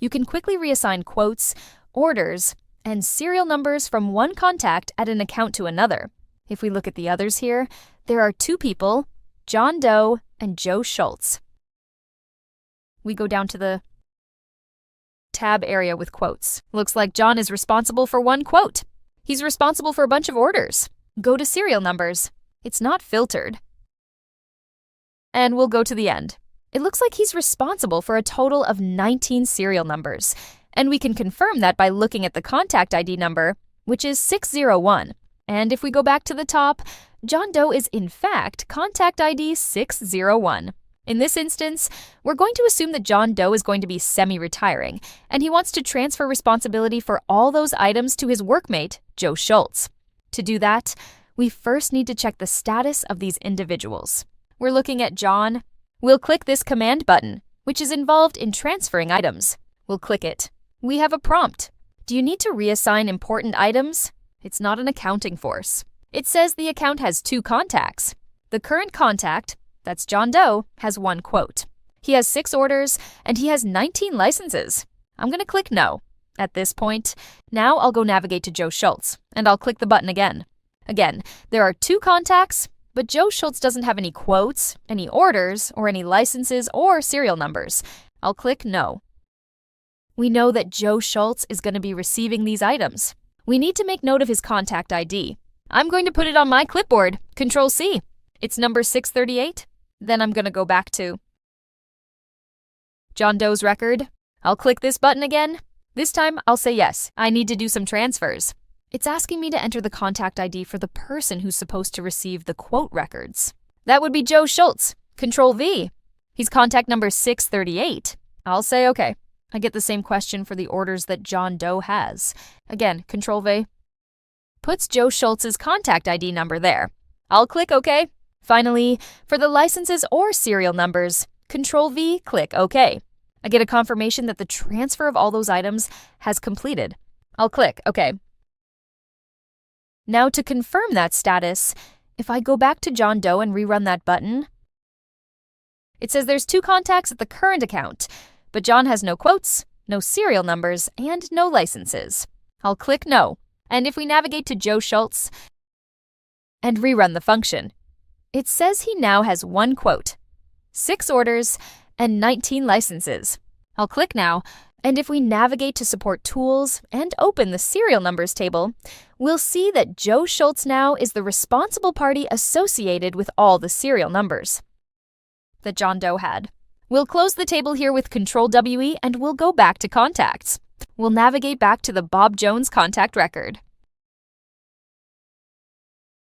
you can quickly reassign quotes, orders, and serial numbers from one contact at an account to another. If we look at the others here, there are two people, John Doe and Joe Schultz. We go down to the tab area with quotes. Looks like John is responsible for one quote. He's responsible for a bunch of orders. Go to serial numbers. It's not filtered. And we'll go to the end. It looks like he's responsible for a total of 19 serial numbers, and we can confirm that by looking at the contact ID number, which is 601. And if we go back to the top, John Doe is in fact contact ID 601. In this instance, we're going to assume that John Doe is going to be semi-retiring, and he wants to transfer responsibility for all those items to his workmate, Joe Schultz. To do that, we first need to check the status of these individuals. We're looking at John. We'll click this command button, which is involved in transferring items. We'll click it. We have a prompt. Do you need to reassign important items? It's not an accounting force. It says the account has two contacts. The current contact, that's John Doe, has one quote. He has 6 orders, and he has 19 licenses. I'm going to click No. At this point, now I'll go navigate to Joe Schultz, and I'll click the button again. Again, there are 2 contacts, but Joe Schultz doesn't have any quotes, any orders, or any licenses or serial numbers. I'll click No. We know that Joe Schultz is going to be receiving these items. We need to make note of his contact ID. I'm going to put it on my clipboard, Control-C. It's number 638. Then I'm going to go back to John Doe's record. I'll click this button again. This time, I'll say yes, I need to do some transfers. It's asking me to enter the contact ID for the person who's supposed to receive the quote records. That would be Joe Schultz. Control-V. He's contact number 638. I'll say okay. I get the same question for the orders that John Doe has. Again, Control-V. Puts Joe Schultz's contact ID number there. I'll click OK. Finally, for the licenses or serial numbers, Control-V, click OK. I get a confirmation that the transfer of all those items has completed. I'll click OK. Now to confirm that status, if I go back to John Doe and rerun that button, it says there's 2 contacts at the current account, but John has no quotes, no serial numbers, and no licenses. I'll click No. And if we navigate to Joe Schultz and rerun the function, it says he now has 1 quote, 6 orders, and 19 licenses. I'll click Now, and if we navigate to Support Tools and open the serial numbers table, we'll see that Joe Schultz now is the responsible party associated with all the serial numbers that John Doe had. We'll close the table here with Control-WE and we'll go back to contacts. We'll navigate back to the Bob Jones contact record.